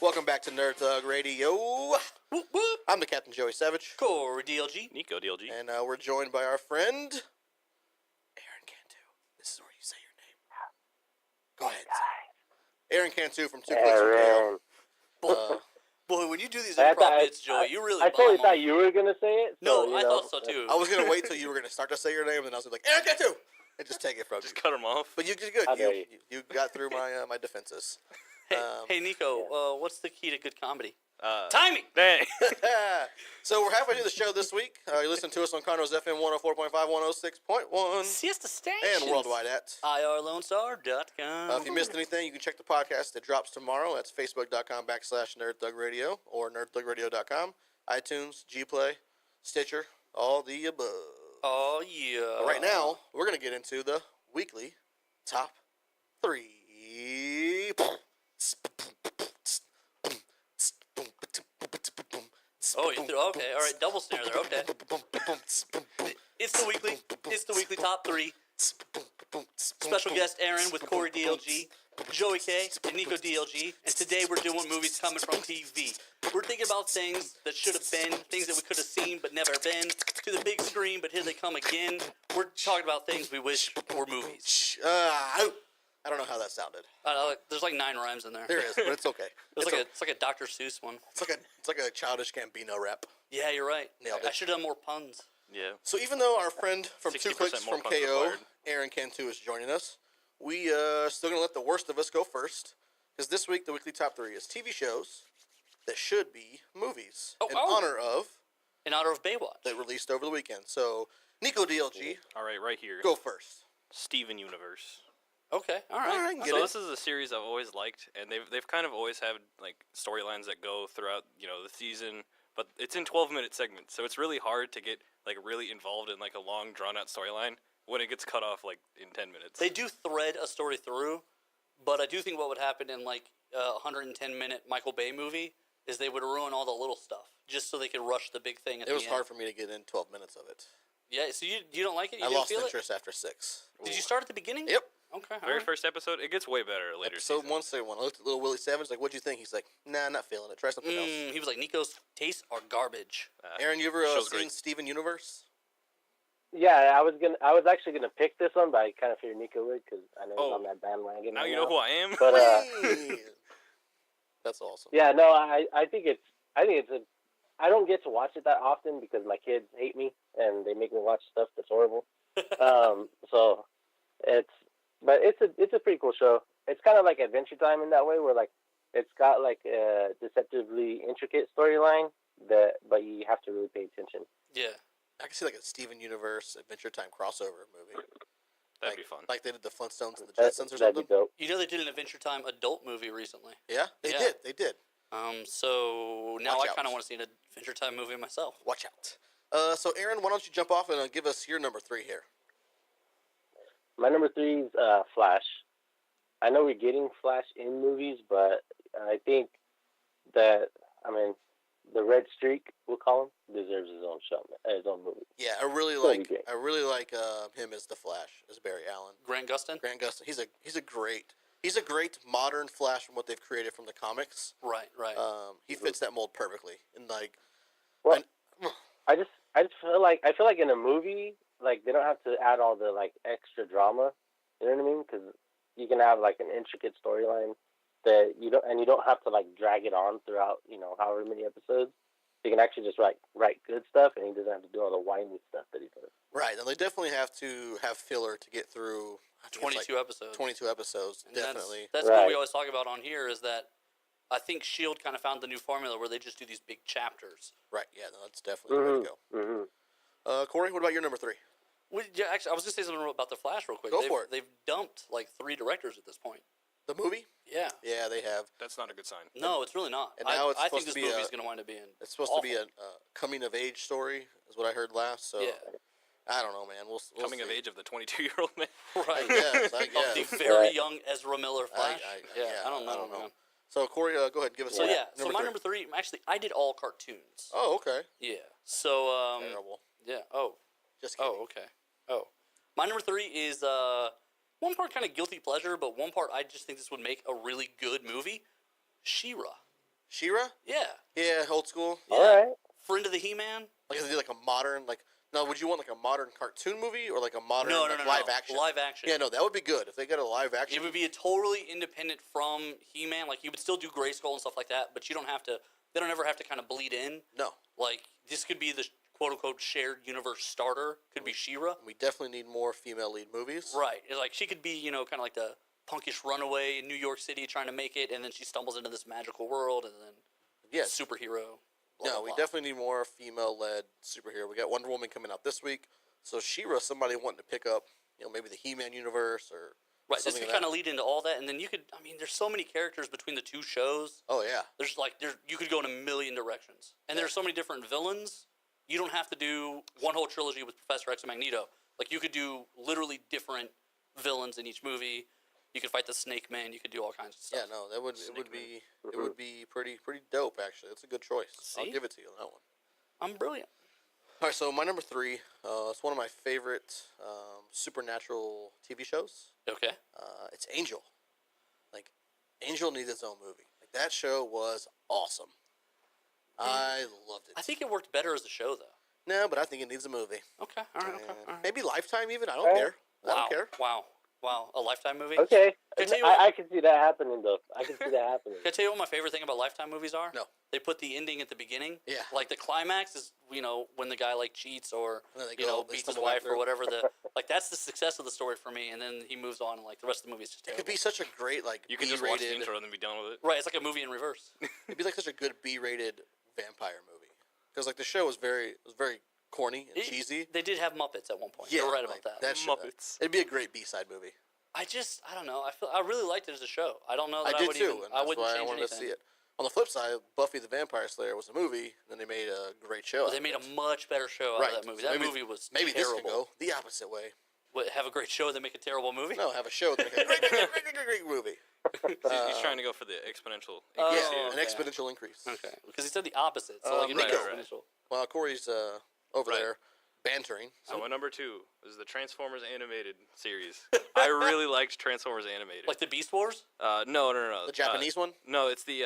Welcome back to Nerd Thug Radio. Whoop, whoop. I'm the Captain Joey Savage. Corey DLG. Nico DLG. And we're joined by our friend, Aaron Cantu. This is where you say your name. Go ahead. Aaron Cantu from Two Clicks from KO. Boy, when you do these improv bits, Joey, you really I totally bomb thought them. you were going to say it. No, I thought so too. I was going to wait till you were going to start to say your name, and then I was like, Aaron Cantu! And just take it from Just you. cut him off. But you did good. You got through my defenses. Hey, Nico, what's the key to good comedy? Timing! Dang. So we're halfway through the show this week. You listen to us on Conroe's FM 104.5, 106.1. Siesta Station. And worldwide at IRLoneStar.com. If you missed anything, you can check the podcast. It drops tomorrow. That's facebook.com/NerdThugRadio or nerdthugradio.com, iTunes, Gplay, Stitcher, all the above. Oh, yeah. But right now, we're going to get into the weekly top 3. Oh, you threw, okay. All right, double snare there. Okay. It's the weekly top 3. Special guest Aaron with Corey DLG, Joey K, and Nico DLG. And today we're doing movies coming from TV. We're thinking about things that should have been, things that we could have seen but never been, to the big screen, but here they come again. We're talking about things we wish were movies. I don't know how that sounded. There's like 9 rhymes in there. There is, but it's okay. It's like a Dr. Seuss one. It's like a childish Gambino rap. Yeah, you're right. Nailed it. I should have done more puns. Yeah. So even though our friend from 2 Clicks more from puns KO, required. Aaron Cantu, is joining us, we still going to let the worst of us go first. Because this week, the weekly top 3 is TV shows that should be movies. In honor of Baywatch. that released over the weekend. So, Nico DLG, All right, right here. go first. Steven Universe. Okay, all right. Get So it. this is a series I've always liked, and they've kind of always had like storylines that go throughout the season, but it's in 12-minute segments, so it's really hard to get like really involved in like a long drawn out storyline when it gets cut off like in 10 minutes. They do thread a story through, but I do think what would happen in like a 110-minute Michael Bay movie is they would ruin all the little stuff just so they could rush the big thing at the end. It was hard for me to get in 12 minutes of it. Yeah, so you don't like it? You I didn't lost feel interest after 6. it? Did you start at the beginning? Yep. Okay. Very first episode, it gets way better later. Episode 1, say 1. I looked at little Willie Savage, like, what'd you think? He's like, nah, not feeling it. Try something else. He was like, Nico's tastes are garbage. Aaron, you ever show's seen great. Steven Universe? Yeah, I was actually gonna pick this one, but I kind of figured Nico would because I know he's on that bandwagon. Now you know who I am. But That's awesome. yeah, no, I think it's I don't get to watch it that often because my kids hate me and they make me watch stuff that's horrible. So it's a pretty cool show. It's kind of like Adventure Time in that way, where like it's got like a deceptively intricate storyline but you have to really pay attention. Yeah. I can see like a Steven Universe Adventure Time crossover movie. That'd be fun. Like they did the Flintstones and the Jetsons or That'd be something. dope. You know they did an Adventure Time adult movie recently. Yeah, they did. So now Watch I kind out. of want to see an Adventure Time movie myself. Watch out. So Aaron, why don't you jump off and give us your number 3 here? My number 3 is Flash. I know we're getting Flash in movies, but I think that the Red Streak, we'll call him, deserves his own show, his own movie. Yeah, I really like him as the Flash, as Barry Allen. Grant Gustin? Grant Gustin. He's a great modern Flash from what they've created from the comics. Right. He fits that mold perfectly. And like, I just feel like in a movie, like they don't have to add all the like extra drama. You know what I mean? Because you can have like an intricate storyline that you don't have to like drag it on throughout however many episodes. You can actually just write good stuff, and he doesn't have to do all the whiny stuff that he does. Right, and they definitely have to have filler to get through 22 episodes. 22 episodes, And definitely. That's what we always talk about on here is that I think S.H.I.E.L.D. kind of found the new formula where they just do these big chapters. Right, yeah, no, that's definitely the way to go. Mm-hmm. Corey, what about your number 3? Actually, I was going to say something about The Flash real quick. Go for it. They've dumped like 3 directors at this point. The movie? Yeah. Yeah, they have. That's not a good sign. No, it's really not. And now I think this movie's going to wind up being It's supposed to be a coming-of-age story, is what I heard last, so... Yeah. I don't know, man. We'll Coming see. of age of the 22-year-old man. Right. I guess. Of the very young Ezra Miller Flash. I don't know. Man. So, Corey, go ahead and give us So, my number 3, actually, I did all cartoons. Oh, okay. Yeah. So, Terrible. yeah. Oh. Just kidding. Oh, okay. Oh. My number 3 is one part kind of guilty pleasure, but one part I just think this would make a really good movie. She-Ra. She-Ra? Yeah. Yeah, old school. Yeah. All right. Friend of the He-Man? Like, is it like a modern, like, no, would you want like a modern cartoon movie or like a modern No, live action? Live action. Yeah, no, that would be good if they got a live action. It would be a totally independent from He-Man. Like, you would still do Grayskull and stuff like that, but you don't have to. They don't ever have to kind of bleed in. No. Like, this could be the quote-unquote shared universe starter. Could be She-Ra. We definitely need more female lead movies. Right. It's like, she could be, kind of like the punkish runaway in New York City trying to make it, and then she stumbles into this magical world, and then Yeah. superhero. Blah, No, blah, we blah. definitely need more female-led superhero. We got Wonder Woman coming out this week, so She-Ra, somebody wanting to pick up, maybe the He-Man universe or Right, this something could of kind that. of lead into all that, and then you could. I mean, there's so many characters between the two shows. Oh yeah, You could go in a million directions, and there's so many different villains. You don't have to do one whole trilogy with Professor X and Magneto. Like, you could do literally different villains in each movie. You could fight the Snake Man. You could do all kinds of stuff. yeah. No, it would be pretty dope actually. It's a good choice. I'll See? give it to you on that one. I'm brilliant. All right, so my number 3, it's one of my favorite supernatural TV shows. Okay. It's Angel. Like, Angel needs its own movie. Like, that show was awesome. I loved it. I think it worked better as a show, though. No, but I think it needs a movie. Okay. All right. Okay. And All right. maybe Lifetime even. I don't Alright. care. I Wow. don't care. Wow. A Lifetime movie. Okay. Can I tell you what- I can see that happening, though. I can see that happening. Can I tell you what my favorite thing about Lifetime movies are? No. They put the ending at the beginning. Yeah. Like, the climax is, when the guy, like, cheats or, And then they go, they beats his stumble back wife or through. whatever. Like, that's the success of the story for me. And then he moves on, and, like, the rest of the movie is just It terrible. could be such a great like You can just watch the B-rated. intro and then be done with it. Right, it's like a movie in reverse. It'd be like such a good B-rated vampire movie because like the show was very corny and cheesy. They did have Muppets at one point. Yeah, You're right like, about that. Muppets. It'd be a great B-side movie. I don't know. I really liked it as a show. I don't know that I I did would too, even. and I that's wouldn't why I change wanted anything. to see it. On the flip side, Buffy the Vampire Slayer was a movie, and then they made a great show. But they made a much better show out Right. of that movie. So That maybe- movie was maybe terrible. this can go the opposite way. What, have a great show then make a terrible movie? No, have a show that make a great movie. He's trying to go for the exponential. Oh, Yeah, increase here. an okay. exponential increase. Okay, because he said the opposite. So like it Nico. makes Right. exponential. Well, Corey's over Right. there bantering. So my number 2 is the Transformers animated series. I really liked Transformers animated. Like the Beast Wars. No. The Japanese one? No, it's the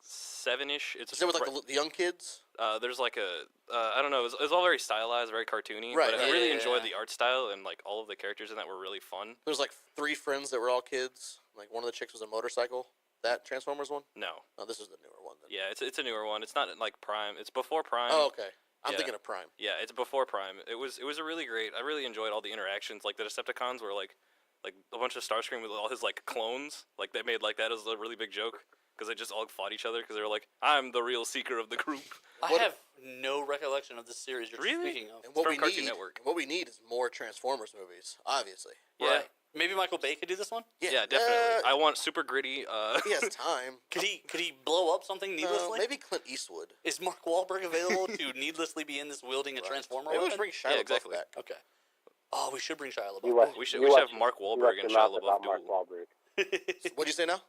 2007-ish. It's Is it with like the young kids? there's like a I don't know. It's all very stylized, very cartoony. Right, But I right. really Yeah, enjoyed yeah. the art style and like all of the characters in that were really fun. There's like 3 friends that were all kids. Like one of the chicks was a motorcycle. That Transformers one? No. Oh, this is the newer one then. Yeah, it's a newer one. It's not like Prime. It's before Prime. Oh, okay. I'm Yeah. thinking of Prime. Yeah, it's before Prime. It was a really great. I really enjoyed all the interactions. Like the Decepticons were like a bunch of Starscream with all his like clones. Like they made like that as a really big joke because they just all fought each other because they were like, I'm the real seeker of the group. I What- have no recollection of this series you're Really? speaking of. And what from we Cartoon need, Network. what we need is more Transformers movies, obviously. Yeah. Right. Maybe Michael Bay could do this one. Yeah, definitely. I want super gritty. he has time. Could he blow up something needlessly? Maybe Clint Eastwood. Is Mark Wahlberg available to needlessly be in this wielding a Right. Transformer Maybe weapon? let's bring Shia Yeah, LaBeouf exactly. back. Okay. Oh, we should bring Shia You LaBeouf. watch, We should you have watch- Mark you Wahlberg watch and your Shia mouth about LaBeouf Mark duel. Wahlberg. What'd you say now?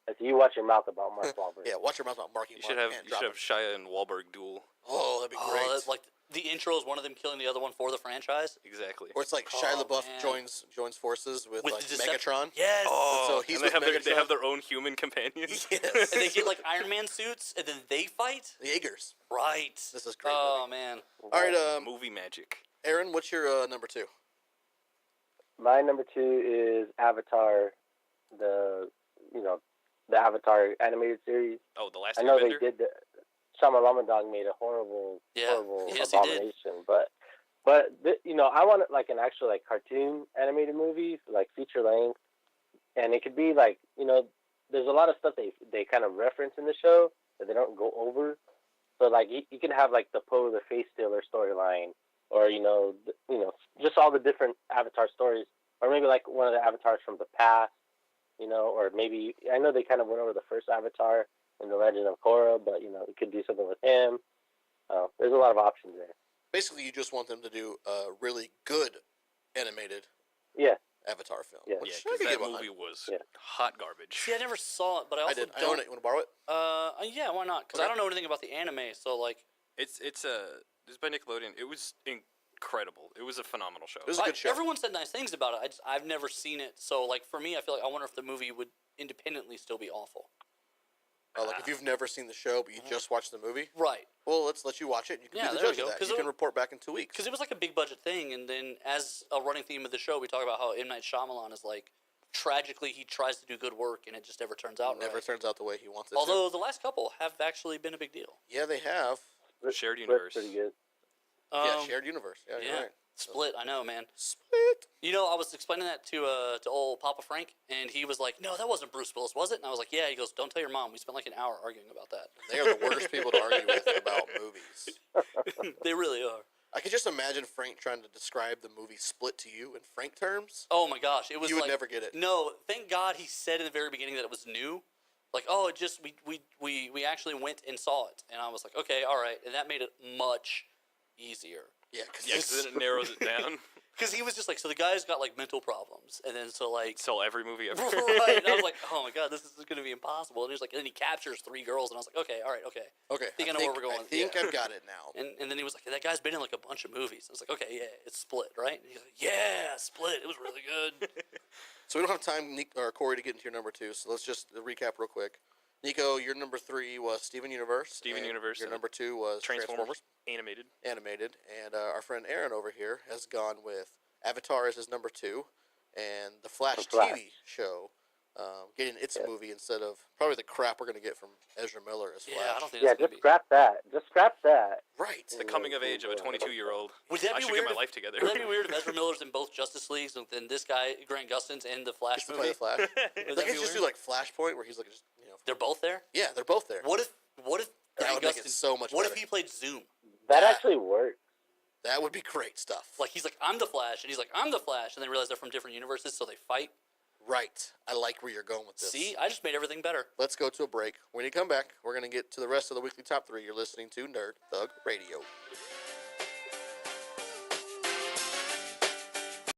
I said, you watch your mouth about Mark Wahlberg. Yeah, watch your mouth about Marky You Mark. should have and you drop should have him. Shia and Wahlberg duel. Oh, that'd be great. Oh, that's like the intro is one of them killing the other one for the franchise. Exactly. Or it's like Shia Oh, LaBeouf man. joins forces with like the Decep- Megatron. Yes. Oh, So he's and they with have they Megatron. have their own human companions. Yes. And they get like Iron Man suits, and then they fight. The Jaegers. Right. This is great. Oh movie. man. All right, Movie magic. Aaron, what's your number 2? My number 2 is Avatar, the Avatar animated series. Oh, the last I know Airbender? they did. Shyamalama made a horrible Yeah. Yes, he did. abomination, but I want like an actual like cartoon animated movie, like feature length, and it could be like there's a lot of stuff they kind of reference in the show that they don't go over. So like you can have like the Poe the Face Stealer storyline, or just all the different Avatar stories, or maybe like one of the avatars from the past, or maybe I know they kind of went over the first Avatar in the Legend of Korra, but we could do something with him. There's a lot of options there. Basically, you just want them to do a really good animated Yeah. Avatar film. Yeah. Which Yeah, I because could that get behind. movie was Yeah. hot garbage. See, I never saw it, but I I also did. I don't. own it. You want to borrow it? Yeah, why not? Because Okay. I don't know anything about the anime, so like. It's by Nickelodeon. It was incredible. It was a phenomenal show. It was a good show. Everyone said nice things about it. I've never seen it, so like for me, I feel like I wonder if the movie would independently still be awful. Like if you've never seen the show but you just watched the movie, Right. well, let's let you watch it. And you can Yeah, be the there we judge of go. that. 'Cause You it can wa- report back in 2 weeks. Because it was like a big budget thing, and then as a running theme of the show, we talk about how M. Night Shyamalan is like, tragically, he tries to do good work, and it just never turns out Never right. turns out the way he wants it Although the last couple have actually been a big deal. to. Yeah, they have. Shared Split's universe. pretty good. Yeah, shared universe. Yeah, you're Yeah. right. Split, I know, man. Split. You know, I was explaining that to old Papa Frank, and he was like, "No, that wasn't Bruce Willis, was it?" And I was like, "Yeah." He goes, "Don't tell your mom. We spent like an hour arguing about that." They are the worst people to argue with about movies. They really are. I could just imagine Frank trying to describe the movie Split to you in Frank terms. Oh my gosh, it was. You would like, never get it. No, thank God he said in the very beginning that it was new. Like, oh, it just we actually went and saw it, and I was like, okay, all right, and that made it much easier. Yeah, Yeah, because then it narrows it down. Because he was just like, so the guy's got like mental problems, and then so like, Sell every movie ever. right? And I was like, oh my God, this is going to be impossible. And he's like, and then he captures 3 girls, and I was like, okay, all right, okay. Okay. I know where we're going. I think Yeah. I've got it now. And then he was like, that guy's been in like a bunch of movies. I was like, okay, yeah, it's Split, right? And he's like, yeah, Split. It was really good. So we don't have time, or Corey, to get into your number 2. So let's just recap real quick. Nico, your number 3 was Steven Universe. Steven and Universe. Your number 2 was Transformers. Animated. Animated. And our friend Aaron over here has gone with Avatar as his number 2, and the Flash TV show, getting its movie instead of probably the crap we're going to get from Ezra Miller as Flash. Yeah, I don't think Yeah, that's just gonna be. scrap that. Just scrap that. Right. The coming of age of a 22-year-old. Would that I be should weird get my if- life together. Would that be weird if Ezra Miller's in both Justice Leagues and then this guy Grant Gustin's in the Flash Just to play movie? the Flash. Would Like, that be it's just weird? do like Flashpoint where he's like, just, They're both there. yeah, they're both there. What if That Grant would make it Gustin? so much What better. if he played Zoom? That That- actually works. That would be great stuff. Like he's like, I'm the Flash, and he's like, I'm the Flash, and they realize they're from different universes, so they fight. Right. I like where you're going with this. See, I just made everything better. Let's go to a break. When you come back, we're going to get to the rest of the weekly top 3. You're listening to Nerd Thug Radio.